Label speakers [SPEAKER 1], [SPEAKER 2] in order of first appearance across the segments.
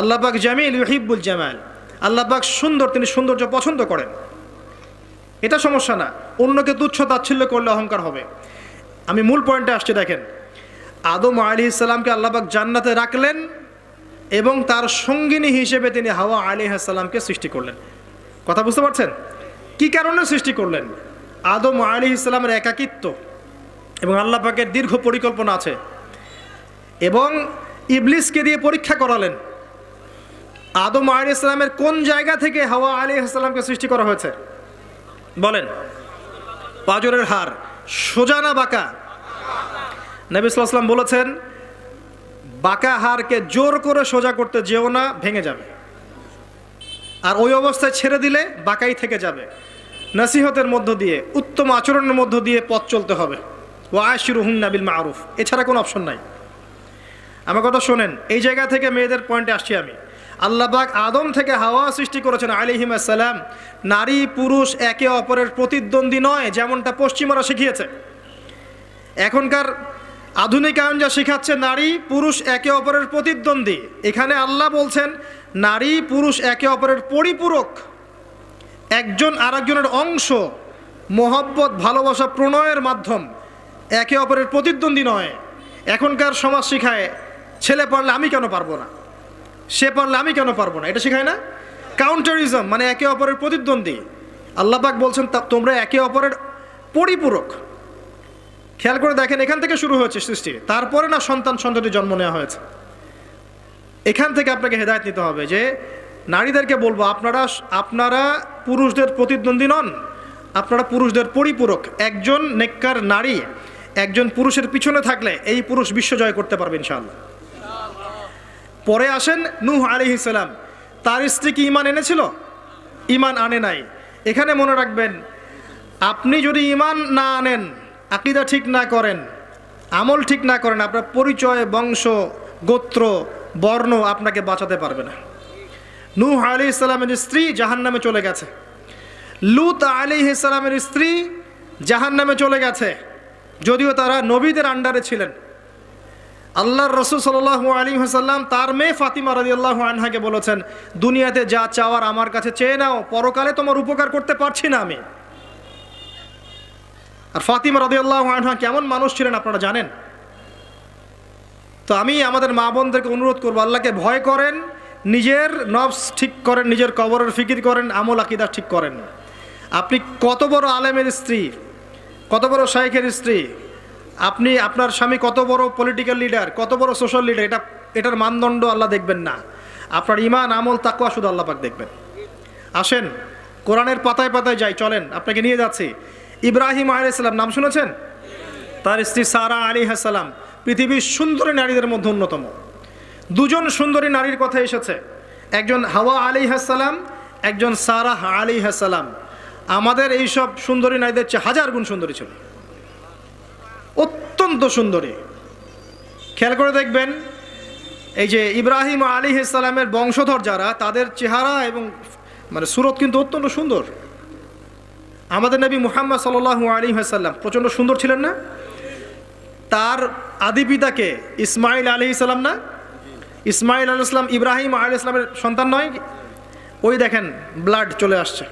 [SPEAKER 1] আল্লাহ পাক জামিল ইউহিব্বুল জামাল, আল্লাহ পাক সুন্দর, তিনি সৌন্দর্য পছন্দ করেন। এটা সমস্যা না, অন্যকে তুচ্ছ তাচ্ছিল্য করলে অহংকার হবে। আমি মূল পয়েন্টে আসছি। দেখেন, আদম আলাইহিস সালামকে আল্লাহ পাক জান্নাতে রাখলেন এবং তার সঙ্গিনী হিসেবে তিনি হাওয়া আলাইহিস সালামকে সৃষ্টি করলেন। কথা বুঝতে পারছেন? কি কারণে সৃষ্টি করলেন? আদম আলাইহিস সালামের একাকিত্ব এবং আল্লাহ পাকের দীর্ঘ পরিকল্পনা আছে, এবং ইবলিসকে দিয়ে পরীক্ষা করালেন আদম আলাইহিস সালামের কোন জায়গা থেকে হাওয়া আলাইহিস সালামকে সৃষ্টি করা হয়েছে। বলেন, পাঁজরের হাড় সোজা না বাঁকা? নবী সাল্লাল্লাহু আলাইহি ওয়াসাল্লাম বলেছেন, বাঁকা হাড়কে জোর করে সোজা করতে যেও না, ভেঙে যাবে, আর ওই অবস্থায় ছেড়ে দিলে বাঁকাই থেকে যাবে। নসিহতের মধ্য দিয়ে, উত্তম আচরণের মধ্য দিয়ে পথ চলতে হবে। ওয়া আশিরুহুন্না বিল মারুফ, এছাড়া কোনো অপশন নাই। আমার কথা শোনেন, এই জায়গা থেকে মেয়েদের পয়েন্টে আসছি আমি। আল্লাহ পাক আদম থেকে হাওয়া সৃষ্টি করেছেন আলাইহিস সালাম। নারী পুরুষ একে অপরের প্রতিদ্বন্দ্বী নয়, যেমনটা পশ্চিমারা শিখিয়েছে। এখনকার আধুনিকায়ন যা শিখাচ্ছে নারী পুরুষ একে অপরের প্রতিদ্বন্দ্বী, এখানে আল্লাহ বলছেন নারী পুরুষ একে অপরের পরিপূরক, একজন আরেকজনের অংশ, মোহব্বত, ভালোবাসা, প্রণয়ের মাধ্যম, একে অপরের প্রতিদ্বন্দ্বী নয়। এখনকার সমাজ শিখায় ছেলে পারলে আমি কেন পারবো না, সে পারলে আমি কেন পারবো না, এটা শেখায় না? কাউন্টারিজম, মানে একে অপরের প্রতিদ্বন্দ্বী। আল্লাহ পাক বলছেন তোমরা একে অপরের পরিপূরক। খেয়াল করে দেখেন, এখান থেকে শুরু হয়েছে সৃষ্টি, তারপরে না সন্তান সন্ততি জন্ম নেওয়া হয়েছে। এখান থেকে আপনাকে হেদায়েত নিতে হবে যে নারীদেরকে বলবো, আপনারা পুরুষদের প্রতিদ্বন্দ্বী নন, আপনারা পুরুষদের পরিপূরক। একজন নেককার নারী একজন পুরুষের পিছনে থাকলে এই পুরুষ বিশ্ব জয় করতে পারবে ইনশাআল্লাহ। পরে আসেন নূহ আলাইহিস সালাম, তার স্ত্রী কি ঈমান এনেছিল? ঈমান আনে নাই। এখানে মনে রাখবেন, আপনি যদি ঈমান না আনেন, আকীদা ঠিক না করেন, আমল ঠিক না করেন, আপনার পরিচয়, বংশ, গোত্র, বর্ণ আপনাকে বাঁচাতে পারবে না। নূহ আলাইহিস সালামের স্ত্রী জাহান্নামে চলে গেছে, লূত আলাইহিস সালামের স্ত্রী জাহান্নামে চলে গেছে, যদিও তারা নবীদের আন্ডারে ছিলেন। আল্লাহর রাসূল সাল্লাল্লাহু আলাইহি ওয়াসাল্লাম তার মেয়ে ফাতিমা রাদিয়াল্লাহু আনহাকে বলেছেন, দুনিয়াতে যা চাওয়ার আমার কাছে চেয়ে নাও, পরকালে তোমার উপকার করতে পারছি না আমি। আর ফাতিমা রাদিয়াল্লাহু আনহা কেমন মানুষ ছিলেন আপনারা জানেন। তো আমি আমাদের মা বোনদেরকে অনুরোধ করবো, আল্লাহকে ভয় করেন, নিজের নফস ঠিক করেন, নিজের কবরের ফিকির করেন, আমল আকীদা ঠিক করেন। আপনি কত বড় আলেমের স্ত্রী, কত বড় শাইখের স্ত্রী, আপনি আপনার স্বামী কত বড় পলিটিক্যাল লিডার, কত বড় সোশ্যাল লিডার, এটার মানদণ্ড আল্লাহ দেখবেন না। আপনার ঈমান, আমল, তাকওয়া শুধু আল্লাহ পাক দেখবেন। আসেন কোরআনের পাতায় পাতায় যাই, চলেন আপনাকে নিয়ে যাচ্ছি। ইব্রাহিম আলাইহিস সালাম নাম শুনেছেন? তার স্ত্রী সারা আলাইহিস সালাম পৃথিবীর সুন্দরী নারীদের মধ্যে অন্যতম। দুজন সুন্দরী নারীর কথা এসেছে, একজন হাওয়া আলাইহিস সালাম, একজন সারা আলাইহিস সালাম। আমাদের এইসব সুন্দরী নারীদের চেয়ে হাজার গুণ সুন্দরী ছিল, অত্যন্ত সুন্দরী। খেয়াল করে দেখবেন, এই যে ইব্রাহিম আলাইহিস সালামের বংশধর যারা, তাদের চেহারা এবং মানে সুরত কিন্তু অত্যন্ত সুন্দর। আমাদের নবী মুহাম্মদ সাল্লাল্লাহু আলাইহি ওয়াসাল্লাম প্রচণ্ড সুন্দর ছিলেন না? তার আদি পিতাকে ইসমাইল আলাইহিস সালাম না? ইসমাইল আলাইহিস সালাম ইব্রাহিম আলাইহিস সালামের সন্তান নয়? ওই দেখেন ব্লাড চলে আসছে।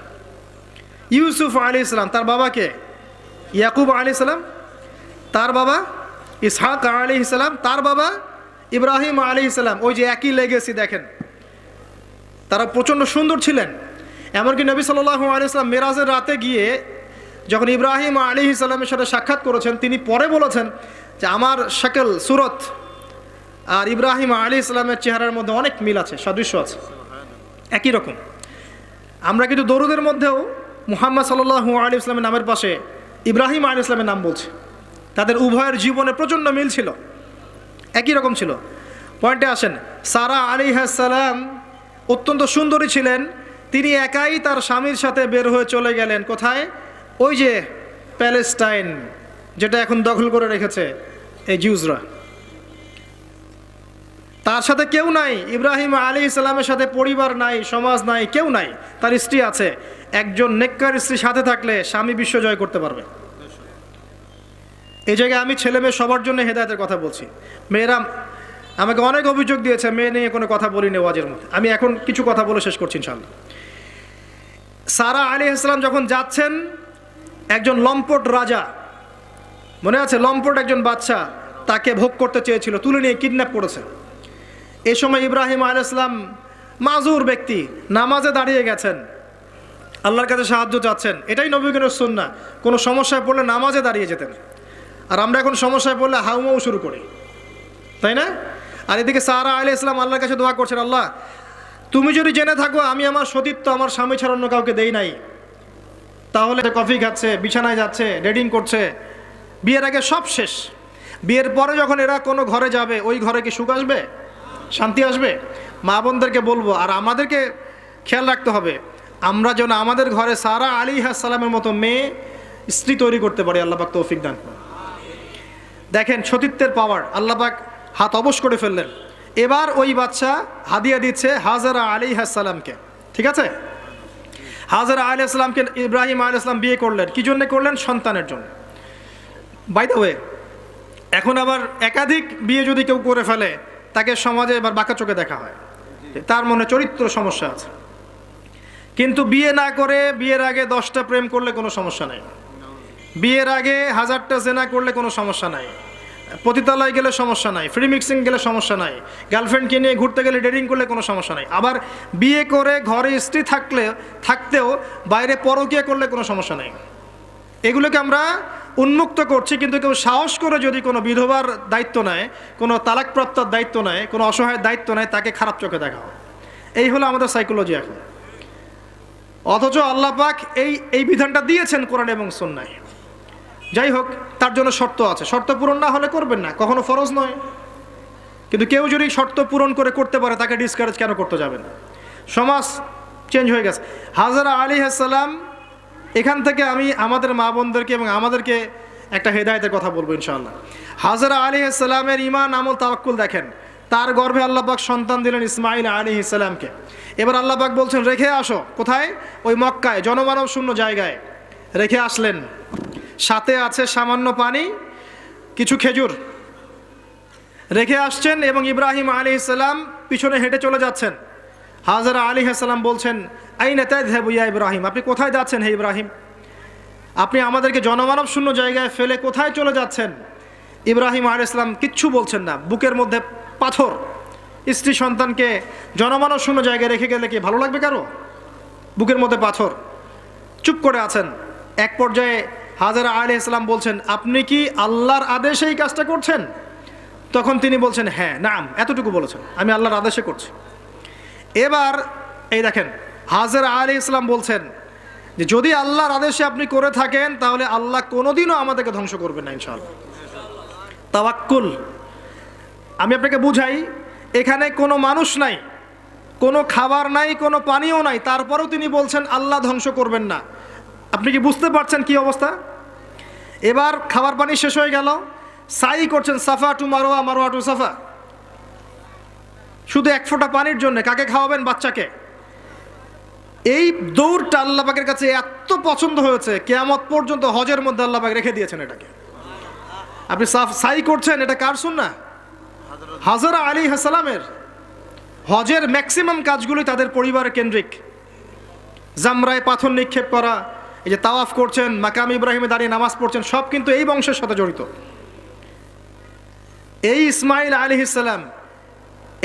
[SPEAKER 1] ইউসুফ আলাইহিস সালাম, তার বাবাকে ইয়াকুব আলাইহিস সালাম, তার বাবা ইসহাক আলাইহিস সালাম, তার বাবা ইব্রাহিম আলাইহিস সালাম। ওই যে একই লেগেসি দেখেন, তারা প্রচণ্ড সুন্দর ছিলেন। এমনকি নবী সাল্লাল্লাহু আলাইহি ওয়াসাল্লাম মেরাজের রাতে গিয়ে যখন ইব্রাহিম আলাইহিস সালামের সাথে সাক্ষাৎ করেছেন, তিনি পরে বলেছেন যে আমার শাকল, সুরত আর ইব্রাহিম আলাইহিস সালামের চেহারার মধ্যে অনেক মিল আছে, সাদৃশ্য আছে, একই রকম। আমরা কিন্তু দরুদের মধ্যেও মুহাম্মদ সাল্লাল্লাহু আলাইহি ওয়াসাল্লামের নামের পাশে ইব্রাহিম আলাইহিস সালামের নাম বলছি। তাদের উভয়ের জীবনে প্রচণ্ড মিল ছিল, একই রকম ছিল। পয়েন্টে আসেন, সারা আলাইহিস সালাম অত্যন্ত সুন্দরী ছিলেন। তিনি একাই তার স্বামীর সাথে বের হয়ে চলে গেলেন কোথায়? ওই যে প্যালেস্টাইন, যেটা এখন দখল করে রেখেছে এই জিউসরা। তার সাথে কেউ নাই, ইব্রাহিম আলাইহিস সালামের সাথে পরিবার নাই, সমাজ নাই, কেউ নাই। তার স্ত্রী আছে। একজন নেককার স্ত্রী সাথে থাকলে স্বামী বিশ্ব জয় করতে পারবে। এই জায়গায় আমি ছেলে মেয়ে সবার জন্য হেদায়েতের কথা বলছি। মেয়েরা আমাকে অনেক অভিযোগ দিয়েছে, মেয়ে নিয়ে কোনো কথা বলিনি ওয়াজের মধ্যে। আমি এখন কিছু কথা বলে শেষ করছি ইনশাআল্লাহ। সারা আলাইহিস সালাম যখন যাচ্ছেন, একজন লম্পট রাজা, মনে আছে, লম্পট একজন বাদশা তাকে ভোগ করতে চেয়েছিল, তুলে নিয়ে কিডন্যাপ করেছে। এই সময় ইব্রাহিম আলাইহিস সালাম মাজুর ব্যক্তি, নামাজে দাঁড়িয়ে গেছেন, আল্লাহর কাছে সাহায্য চাচ্ছেন। এটাই নবীগণের সুন্নাহ, কোনো সমস্যায় পড়লে নামাজে দাঁড়িয়ে যেতেন। আর আমরা এখন সমস্যায় পড়লে হাউমাউ শুরু করি, তাই না? আর এদিকে সারা আলাইহিস সালাম আল্লাহর কাছে দোয়া করছেন, আল্লাহ তুমি যদি জেনে থাকো আমি আমার সতীত্ব আমার স্বামী ছাড়া অন্য কাউকে দেই নাই, তাহলে কফি খাচ্ছে, বিছানায় যাচ্ছে, ডেটিং করছে, বিয়ের আগে সব শেষ। বিয়ের পরে যখন এরা কোনো ঘরে যাবে, ওই ঘরে কি সুখ আসবে, শান্তি আসবে? মা বোনদেরকে বলবো, আর আমাদেরকে খেয়াল রাখতে হবে, আমরা যেন আমাদের ঘরে সারা আলাইহিস সালামের মতো মেয়ে স্ত্রী তৈরি করতে পারি। আল্লাহ পাক তৌফিক দান করুন। দেখেন সতীত্বের পাওয়ার, আল্লাহ পাক হাত অবশ করে ফেললেন। এবার ওই বাচ্চা হাদিয়া দিচ্ছে হাজেরা আলাইহিস সালামকে, ঠিক আছে? হাজেরা আলাইহিস সালামকে ইব্রাহিম আলাইহিস সালাম বিয়ে করলেন, কি জন্য করলেন? সন্তানের জন্য। বাই দ্য ওয়ে, এখন আবার একাধিক বিয়ে যদি কেউ করে ফেলে, তাকে সমাজে এবার বাঁকা চোখে দেখা হয়, তার মনে চরিত্র সমস্যা আছে। কিন্তু বিয়ে না করে বিয়ের আগে 10টা প্রেম করলে কোনো সমস্যা নাই, বিয়ের আগে 1000টা জেনা করলে কোনো সমস্যা নাই, পতিতালয় গেলে সমস্যা নাই, ফ্রি মিক্সিং গেলে সমস্যা নাই, গার্লফ্রেন্ডকে নিয়ে ঘুরতে গেলে ডেটিং করলে কোনো সমস্যা নাই। আবার বিয়ে করে ঘরে স্ত্রী থাকতেও বাইরে পরকীয়া করলে কোনো সমস্যা নাই। এগুলোকে আমরা উন্মুক্ত করছি, কিন্তু কেউ সাহস করে যদি কোনো বিধবার দায়িত্ব নেয়, কোনো তালাকপ্রাপ্তার দায়িত্ব নেয়, কোনো অসহায়ের দায়িত্ব নেয়, তাকে খারাপ চোখে দেখা হয়। এই হলো আমাদের সাইকোলজি এখন। অথচ আল্লাহ পাক এই বিধানটা দিয়েছেন কোরআন এবং সুন্নাহয়। যাই হোক, তার জন্য শর্ত আছে, শর্ত পূরণ না হলে করবেন না, কখনো ফরজ নয়। কিন্তু কেউ যদি শর্ত পূরণ করে করতে পারে, তাকে ডিসকারেজ কেন করতে যাবেন? সমাজ চেঞ্জ হয়ে গেছে। হাজেরা আলাইহিস সালাম, এখান থেকে আমি আমাদের মা বোনদেরকে এবং আমাদেরকে একটা হেদায়েতের কথা বলবো ইনশাআল্লাহ। হাজেরা আলাইহিস সালামের ঈমান, আমল, তাওয়াক্কুল দেখেন। তার গর্ভে আল্লাহ পাক সন্তান দিলেন ইসমাঈল আলাইহিস সালামকে। এবার আল্লাহ পাক বলছেন রেখে আসো, কোথায়? ওই মক্কায়, জনমানব শূন্য জায়গায় রেখে আসলেন। সাথে আছে সামান্য পানি, কিছু খেজুর, রেখে আসছেন। এবং ইব্রাহিম আলাইহিস সালাম পিছনে হেঁটে চলে যাচ্ছেন। হাজেরা আলাইহিস সালাম বলছেন, আইনা তাযহাবু ইয়া ইব্রাহিম, আপনি কোথায় যাচ্ছেন হে ইব্রাহিম? আপনি আমাদেরকে জনমানব শূন্য জায়গায় ফেলে কোথায় চলে যাচ্ছেন? ইব্রাহিম আলাইহিস সালাম কিচ্ছু বলছেন না, বুকের মধ্যে পাথর। স্ত্রী সন্তানকে জনমানব শূন্য জায়গায় রেখে গেলে কি ভালো লাগবে কারো? বুকের মধ্যে পাথর, চুপ করে আছেন। এক পর্যায়ে হাজেরা আলাইহিস সালাম বলছেন, আপনি কি আল্লাহর আদেশে এই কাজটা করছেন? তখন তিনি বলছেন, হ্যাঁ, নাম, এতটুকু বলেছেন, আমি আল্লাহর আদেশে করছি। এবার এই দেখেন, হাজেরা আলাইহিস সালাম বলছেন যে যদি আল্লাহর আদেশে আপনি করে থাকেন, তাহলে আল্লাহ কোনোদিনও আমাদেরকে ধ্বংস করবেন না ইনশাআল্লাহ। তাওয়াক্কুল। আমি আপনাকে বুঝাই, এখানে কোনো মানুষ নাই, কোনো খাবার নাই, কোনো পানিও নাই, তারপরেও তিনি বলছেন আল্লাহ ধ্বংস করবেন না। আপনি কি বুঝতে পারছেন কি অবস্থা? এবার খাবার পানি শেষ হয়ে গেল, সাই করছেন সাফা টু মারোয়া, মারোয়া টু সাফা, শুধু এক ফোঁটা পানির জন্য। কাকে খাওয়াবেন? বাচ্চাকে। এই দৌড়টা আল্লাহ পাকের কাছে এত পছন্দ হয়েছে, কিয়ামত পর্যন্ত হজের মধ্যে আল্লাহ পাক রেখে দিয়েছেন এটাকে। আপনি সাই করছেন, এটা কার সুন্নাহ? হাজেরা আলাইহিস সালামের। হজের ম্যাক্সিমাম কাজগুলি তাদের পরিবার কেন্দ্রিক। জামরায় পাথর নিক্ষেপ করা, এই যে তাওয়াফ করছেন, মাকাম ইব্রাহিমে দাঁড়িয়ে নামাজ পড়ছেন, সব কিন্তু এই বংশের সাথে জড়িত। এই ইসমাঈল আলাইহিস সালাম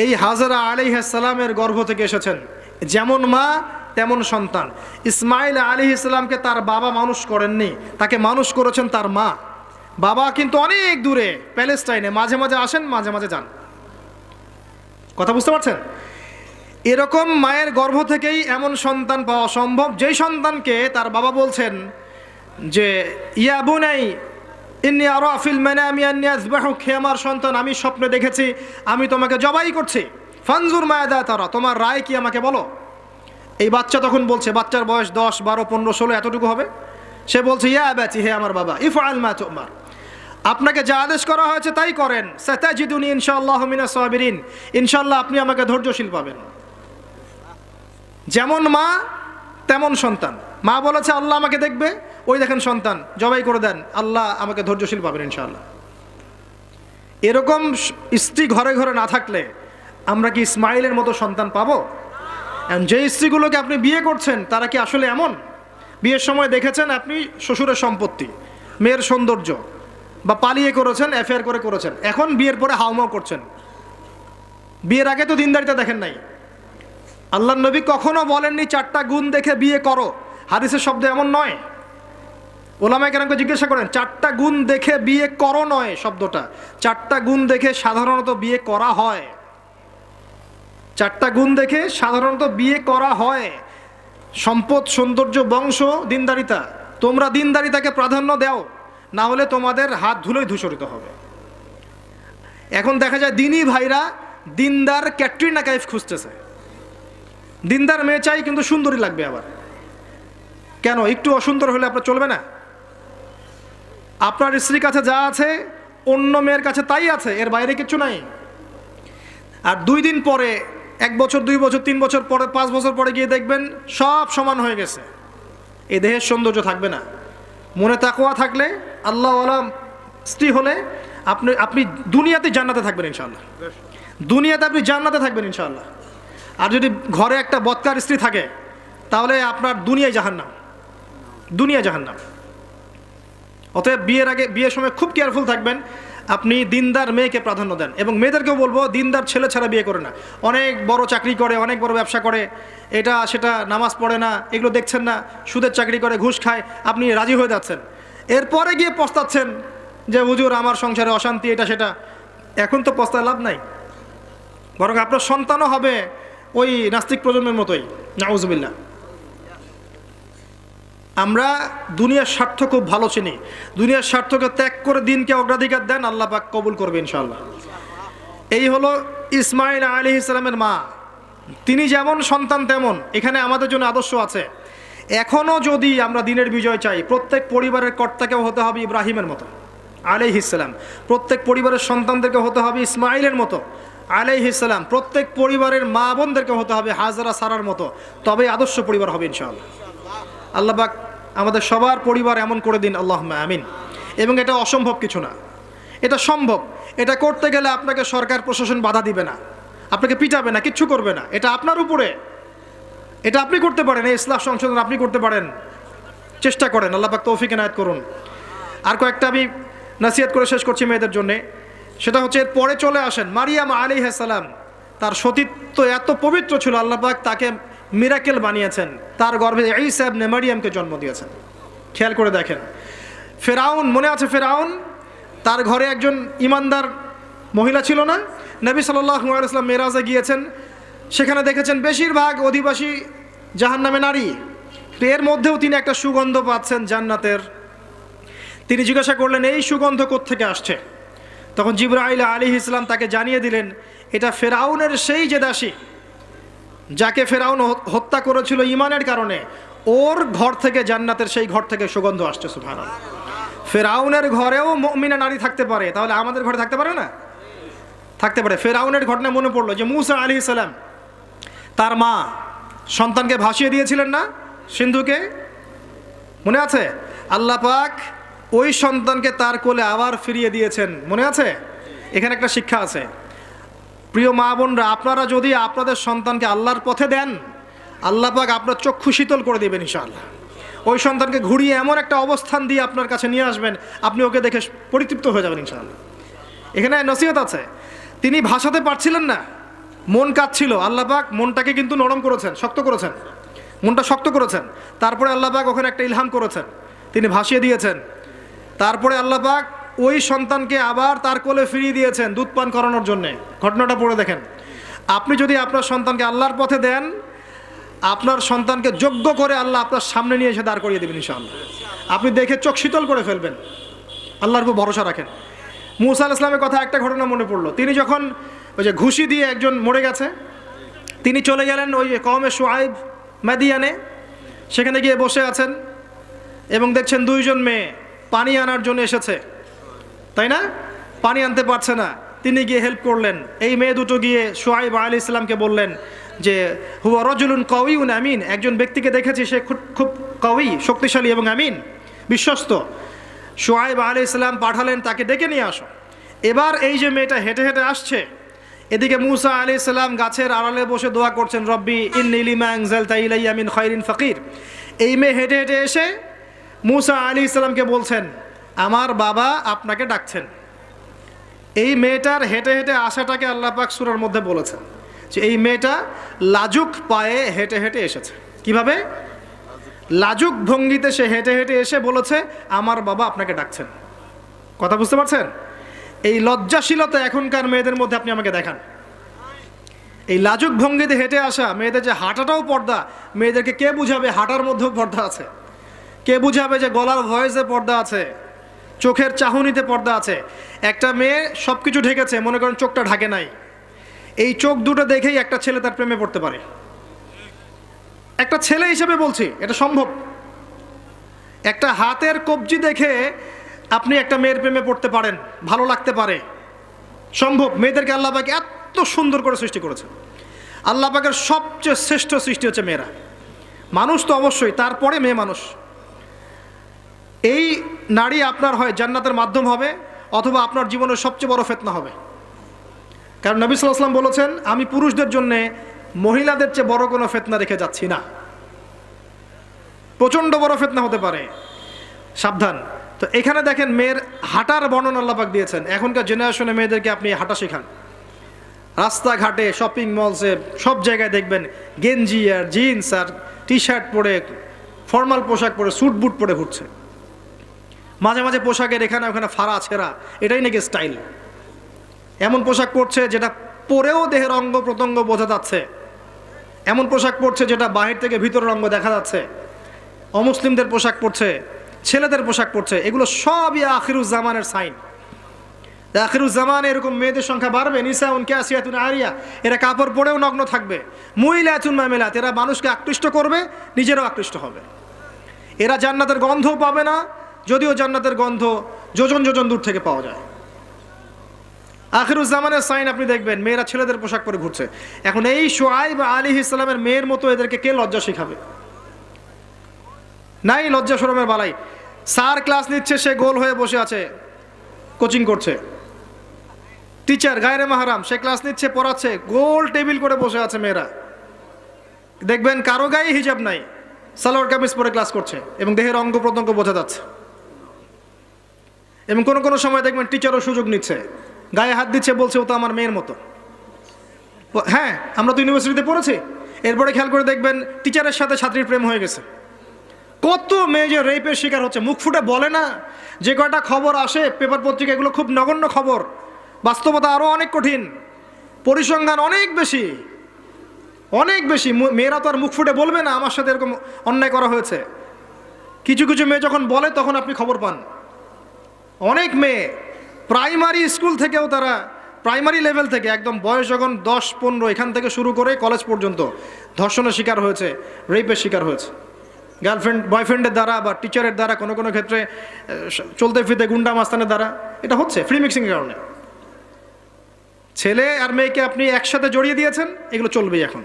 [SPEAKER 1] এই হাজেরা আলাইহিস সালামের গর্ভ থেকে এসেছেন। যেমন মা তেমন সন্তান। ইসমাঈল আলাইহিস সালামকে তার বাবা মানুষ করেননি, তাকে মানুষ করেছেন তার মা। বাবা কিন্তু অনেক দূরে প্যালেস্টাইনে, মাঝে মাঝে আসেন, মাঝে মাঝে যান। কথা বুঝতে পারছেন? এরকম মায়ের গর্ভ থেকেই এমন সন্তান পাওয়া সম্ভব, যেই সন্তানকে তার বাবা বলছেন যে ইয়া বুনাই ইন্নী আরা ফিল মানামি আন্নী আযবাহুক, হে আমার সন্তান, আমি স্বপ্নে দেখেছি আমি তোমাকে জবাই করছি, ফানজুর মায়াদা তারা, তোমার রায় কি আমাকে বলো। এই বাচ্চা তখন বলছে, বাচ্চার বয়স 10, 12, 15, 16 এতটুকু হবে। সে বলছে ইয়া আবাতি, হে আমার বাবা, ইফআল মা তুমার, আপনাকে যা আদেশ করা হয়েছে তাই করেন। সাতাজিদুনি ইনশাআল্লাহু মিনাস সাবিরিন, ইনশাআল্লাহ আপনি আমাকে ধৈর্যশীল পাবেন। যেমন মা তেমন সন্তান। মা বলেছে আল্লাহ আমাকে দেখবে, ওই দেখেন সন্তান, জবাই করে দেন, আল্লাহ আমাকে ধৈর্যশীল পাবেন ইনশাআল্লাহ। এরকম স্ত্রী ঘরে ঘরে না থাকলে আমরা কি ইসমাইলের মতো সন্তান পাবো? যে স্ত্রীগুলোকে আপনি বিয়ে করছেন তারা কি আসলে এমন? বিয়ের সময় দেখেছেন আপনি শ্বশুরের সম্পত্তি, মেয়ের সৌন্দর্য, বা পালিয়ে করেছেন, অ্যাফেয়ার করে করেছেন, এখন বিয়ের পরে হাউমাউ করছেন। বিয়ের আগে তো দিনদারিতা দেখেন নাই। আল্লাহ নবী কখনো বলেননি 4টা গুণ দেখে বিয়ে করো, হাদিসের শব্দ এমন নয়। ওলামায়ে কেরামকে জিজ্ঞাসা করেন 4টা গুণ দেখে বিয়ে করো নয় শব্দটা, 4টা গুণ দেখে সাধারণত বিয়ে করা হয়। 4টা গুণ দেখে সাধারণত বিয়ে করা হয়। সম্পদ, সৌন্দর্য, বংশ, দিনদারিতা। তোমরা দিনদারিতাকে প্রাধান্য দাও, না হলে তোমাদের হাত ধুলোয় ধূসরিত হবে। এখন দেখা যায় দিনী ভাইরা দিনদার ক্যাটরিনা কাইফ খুঁজতেছে। দিনদার মেয়ে চাই কিন্তু সুন্দরী লাগবে আবার। কেন? একটু অসুন্দর হলে আপনার চলবে না? আপনার স্ত্রীর কাছে যা আছে অন্য মেয়ের কাছে তাই আছে, এর বাইরে কিছু নাই। আর 2 দিন পরে, 1 বছর, 2 বছর, 3 বছর পরে, 5 বছর পরে গিয়ে দেখবেন সব সমান হয়ে গেছে। এই দেহের সৌন্দর্য থাকবে না। মনে তাকওয়া থাকলে, আল্লাহওয়ালা স্ত্রী হলে আপনি দুনিয়াতে জান্নাতে থাকবেন ইনশাআল্লাহ। দুনিয়াতে আপনি জান্নাতে থাকবেন ইনশাআল্লাহ। আর যদি ঘরে একটা বদকার স্ত্রী থাকে তাহলে আপনার দুনিয়ায় জাহান্নাম, দুনিয়া জাহান্নাম। অতএব বিয়ের সময় খুব কেয়ারফুল থাকবেন। আপনি দিনদার মেয়েকে প্রাধান্য দেন। এবং মেয়েদেরকেও বলবো দিনদার ছেলে ছাড়া বিয়ে করে না। অনেক বড় চাকরি করে, অনেক বড় ব্যবসা করে, এটা সেটা, নামাজ পড়ে না, এগুলো দেখছেন না, সুদের চাকরি করে, ঘুষ খায়, আপনি রাজি হয়ে যাচ্ছেন। এরপরে গিয়ে পস্তাচ্ছেন যে হুজুর আমার সংসারে অশান্তি, এটা সেটা। এখন তো পস্তায় লাভ নাই, বরং আপনার সন্তানও হবে ওই নাস্তিক প্রজন্মের মতোই, নাউজুবিল্লাহ। আমরা দুনিয়ার স্বার্থ খুব ভালো চিনি। দুনিয়ার স্বার্থকে ত্যাগ করে দিনকে অগ্রাধিকার দেন, আল্লাহ পাক কবুল করবে ইনশাআল্লাহ। এই হলো ইসমাইল আলাইহিস সালামের মা। তিনি যেমন সন্তান তেমন এখানে আমাদের জন্য আদর্শ আছে। এখনও যদি আমরা দিনের বিজয় চাই, প্রত্যেক পরিবারের কর্তাকেও হতে হবে ইব্রাহিমের মতো আলাইহিস সালাম। প্রত্যেক পরিবারের সন্তানদেরকে হতে হবে ইসমাইলের মতো আলাইহিস সালাম। প্রত্যেক পরিবারের মা বোনদেরকে হতে হবে হাজরা, সারার মতো। তবে আদর্শ পরিবার হবে ইনশাআল্লাহ। আল্লাহ পাক আমাদের সবার পরিবার এমন করে দিন, আল্লাহুম্মা আমিন। এবং এটা অসম্ভব কিছু না, এটা সম্ভব। এটা করতে গেলে আপনাকে সরকার প্রশাসন বাধা দিবে না, আপনাকে পিটাবে না, কিচ্ছু করবে না। এটা আপনার উপরে, এটা আপনি করতে পারেন। এই ইসলাম সংশোধন আপনি করতে পারেন, চেষ্টা করেন। আল্লাহ পাক তৌফিক এনায়েত করুন। আর কয়েকটা আমি নসিহত করে শেষ করছি মেয়েদের জন্যে। সেটা হচ্ছে, এর পরে চলে আসেন মারিয়াম আলাইহিস সালাম। তার সতীত্ব এত পবিত্র ছিল, আল্লাহ পাক তাকে মিরাকেল বানিয়েছেন। তার গর্ভে ঈসা ইবনে মারিয়ামকে জন্ম দিয়েছেন। খেয়াল করে দেখেন, ফেরাউন, মনে আছে ফেরাউন? তার ঘরে একজন ইমানদার মহিলা ছিল না? নবী সাল্লাল্লাহু আলাইহি ওয়াসাল্লাম মেরাজে গিয়েছেন, সেখানে দেখেছেন বেশিরভাগ অধিবাসী জাহান্নামে নারী। এর মধ্যেও তিনি একটা সুগন্ধ পাচ্ছেন জান্নাতের। তিনি জিজ্ঞাসা করলেন, এই সুগন্ধ কোত্থেকে আসছে? তখন জিবরাইল আলাইহিস সালাম তাকে জানিয়ে দিলেন, এটা ফেরাউনের সেই যে দাসী যাকে ফেরাউন হত্যা করেছিল ঈমানের কারণে, ওর ঘর থেকে, জান্নাতের সেই ঘর থেকে সুগন্ধ আসছে। সুবহানাল্লাহ। ফেরাউনের ঘরেও মুমিনা নারী থাকতে পারে, তাহলে আমাদের ঘরে থাকতে পারে না? থাকতে পারে। ফেরাউনের ঘটনা মনে পড়লো যে মূসা আলাইহিস সালাম, তার মা সন্তানকে ভাসিয়ে দিয়েছিলেন না সিন্ধুকে, মনে আছে? আল্লাহ পাক ওই সন্তানকে তার কোলে আবার ফিরিয়ে দিয়েছেন, মনে আছে? এখানে একটা শিক্ষা আছে। প্রিয় মা বোনরা, আপনারা যদি আপনাদের সন্তানকে আল্লাহর পথে দেন, আল্লাহ পাক আপনার চক্ষু শীতল করে দেবেন ইনশাআল্লাহ। ওই সন্তানকে ঘুরিয়ে এমন একটা অবস্থান দিয়ে আপনার কাছে নিয়ে আসবেন, আপনি ওকে দেখে পরিতৃপ্ত হয়ে যাবেন ইনশাআল্লাহ। এখানে নসিহত আছে। তিনি ভাসাতে পারছিলেন না, মন কাঁদছিল। আল্লাহ পাক মনটাকে কিন্তু নরম করেছেন, শক্ত করেছেন, মনটা শক্ত করেছেন। তারপরে আল্লাহ পাক ওখানে একটা ইলহাম করেছেন, তিনি ভাসিয়ে দিয়েছেন। তারপরে আল্লাহ পাক ওই সন্তানকে আবার তার কোলে ফিরিয়ে দিয়েছেন দুধ পান করানোর জন্যে। ঘটনাটা পড়ে দেখেন। আপনি যদি আপনার সন্তানকে আল্লাহর পথে দেন, আপনার সন্তানকে যোগ্য করে আল্লাহ আপনার সামনে নিয়ে এসে দাঁড় করিয়ে দেবেন ইনশাআল্লাহ। আপনি দেখে চোখ শীতল করে ফেলবেন, আল্লাহর উপর ভরসা রাখেন। মূসা আলাইহিস সালামের কথা একটা ঘটনা মনে পড়লো। তিনি যখন ওই যে ঘুষি দিয়ে একজন মরে গেছে, তিনি চলে গেলেন ওই কওমে শুআইব মাদিয়ানে। সেখানে গিয়ে বসে আছেন এবং দেখছেন 2 জন মেয়ে পানি আনার জন্য এসেছে, তাই না? পানি আনতে পারছে না, তিনি গিয়ে হেল্প করলেন। এই মেয়ে দুটো গিয়ে শুআইব আলাইহিস সালামকে বললেন যে হুয়া রাজুলুন কাওয়িউন আমিন, একজন ব্যক্তিকে দেখেছি সে খুব কাওয়ি, শক্তিশালী এবং আমিন, বিশ্বস্ত। শুআইব আলাইহিস সালাম পাঠালেন, তাকে ডেকে নিয়ে আসো। এবার এই যে মেয়েটা হেঁটে হেঁটে আসছে, এদিকে মুসা আলাইহিস সালাম গাছের আড়ালে বসে দোয়া করছেন, রব্বি ইন্নী লিমা আনজালতা ইলাইয়া মিন খায়রিন ফাকির। এই মেয়ে হেঁটে হেঁটে এসে মুসা আলাইহিস সালামকে বলছেন, আমার বাবা আপনাকে ডাকছেন। এই মেয়েটার হেঁটে হেঁটে আসাটাকে আল্লাহ পাক সূরার মধ্যে বলেছেন যে এই মেয়েটা লাজুক পায়ে হেঁটে হেঁটে এসেছে। কিভাবে? লাজুক ভঙ্গিতে সে হেঁটে হেঁটে এসে বলেছে, আমার বাবা আপনাকে ডাকছেন। কথা বুঝতে পারছেন? এই লজ্জাশীলতা এখনকার মেয়েদের মধ্যে আপনি আমাকে দেখান। এই লাজুক ভঙ্গিতে হেঁটে আসা মেয়েদের যে হাঁটাটাও পর্দা, মেয়েদেরকে কে বুঝাবে হাঁটার মধ্যেও পর্দা আছে? কে বুঝাবে যে গলার ভয়েসে পর্দা আছে, চোখের চাহনিতে পর্দা আছে? একটা মেয়ে সব কিছু ঢেকেছে, মনে করেন চোখটা ঢাকে নাই, এই চোখ দুটো দেখেই একটা ছেলে তার প্রেমে পড়তে পারে। একটা ছেলে হিসেবে বলছি, এটা সম্ভব। একটা হাতের কবজি দেখে আপনি একটা মেয়ের প্রেমে পড়তে পারেন, ভালো লাগতে পারে, সম্ভব। মেয়েদেরকে আল্লাহ পাক এত সুন্দর করে সৃষ্টি করেছে। আল্লাহ পাকের সবচেয়ে শ্রেষ্ঠ সৃষ্টি হচ্ছে মেয়েরা। মানুষ তো অবশ্যই, তারপরে মেয়ে মানুষ। এই নারী আপনার হয় জান্নাতের মাধ্যম হবে, অথবা আপনার জীবনের সবচেয়ে বড় ফিতনা হবে। কারণ নবী সাল্লাল্লাহু আলাইহি ওয়াসাল্লাম বলেছেন, আমি পুরুষদের জন্য মহিলাদের চেয়ে বড় কোনো ফিতনা রেখে যাচ্ছি না। প্রচণ্ড বড় ফিতনা হতে পারে, সাবধান। তো এখানে দেখেন মেয়ের হাঁটার বর্ণনা আল্লাহ পাক দিয়েছেন। এখনকার জেনারেশনে মেয়েদেরকে আপনি হাঁটা শেখান, রাস্তাঘাটে, শপিং মলসে, সব জায়গায় দেখবেন গেঞ্জি আর জিন্স আর টি শার্ট পরে, ফর্মাল পোশাক পরে, স্যুট বুট পরে ঘুরছে। মাঝে মাঝে পোশাকের এখানে ওখানে ফাড়া ছেঁড়া, এটাই নাকি স্টাইল। এমন পোশাক পরছে যেটা পরেও দেহের অঙ্গ প্রত্যঙ্গ বোঝা যাচ্ছে, এমন পোশাক পরছে যেটা বাহির থেকে ভিতরের অঙ্গ দেখা যাচ্ছে। অমুসলিমদের পোশাক পরছে, ছেলেদের পোশাক পরছে। এগুলো সবই আখিরুজ্জামানের সাইন। আখিরুজ্জামানে এরকম মেয়েদের সংখ্যা বাড়বে। নিসাউন কাসিয়াতুন আরিয়া, এরা কাপড় পরেও নগ্ন থাকবে। মুইলাতুন মামিলাত, এরা মানুষকে আকৃষ্ট করবে, নিজেরাও আকৃষ্ট হবে। এরা জান্নাতের গন্ধও পাবে না, যদিও জান্নাতের গন্ধ যোজন যোজন দূর থেকে পাওয়া যায়। আখিরুজ্জামানের সাইন আপনি দেখবেন, মেয়েরা ছেলেদের পোশাক পরে ঘুরছে। এখন এই শুআয়ব আলাইহিস সালামের মেয়ের মতো এদেরকে কে লজ্জা শেখাবে? নাই লজ্জা শরমের বালাই। স্যার ক্লাস নিচ্ছে, সে গোল হয়ে বসে আছে, কোচিং করছে। টিচার গায়রে মাহরাম, সে ক্লাস নিচ্ছে, পড়াচ্ছে, গোল টেবিল করে বসে আছে মেয়েরা। দেখবেন কারো গায়ে হিজাব নাই, সালোয়ার কামিজ পরে ক্লাস করছে এবং দেহের অঙ্গ প্রত্যঙ্গ বোঝা যাচ্ছে। এবং কোনো কোনো সময় দেখবেন টিচারও সুযোগ নিচ্ছে, গায়ে হাত দিচ্ছে, বলছে ও তো আমার মেয়ের মতো। হ্যাঁ, আমরা তো ইউনিভার্সিটিতে পড়েছি। এরপরে খেয়াল করে দেখবেন টিচারের সাথে ছাত্রীর প্রেম হয়ে গেছে। কত মেয়ে যে রেপের শিকার হচ্ছে, মুখ ফুটে বলে না। যে কয়টা খবর আসে পেপার পত্রিকা, এগুলো খুব নগণ্য খবর। বাস্তবতা আরও অনেক কঠিন, পরিসংখ্যান অনেক বেশি, অনেক বেশি। মেয়েরা তো আর মুখ ফুটে বলবে না আমার সাথে এরকম অন্যায় করা হয়েছে। কিছু কিছু মেয়ে যখন বলে তখন আপনি খবর পান। অনেক মেয়ে প্রাইমারি স্কুল থেকেও, তারা প্রাইমারি লেভেল থেকে একদম বয়স যখন 10-15 এখান থেকে শুরু করে কলেজ পর্যন্ত ধর্ষণের শিকার হয়েছে, রেপের শিকার হয়েছে। গার্লফ্রেন্ড বয়ফ্রেন্ডের দ্বারা বা টিচারের দ্বারা, কোনো কোনো ক্ষেত্রে চলতে ফিরতে গুন্ডা মাস্তানের দ্বারা এটা হচ্ছে, ফ্রি মিক্সিংয়ের কারণে। ছেলে আর মেয়েকে আপনি একসাথে জড়িয়ে দিয়েছেন, এগুলো চলবেই এখন।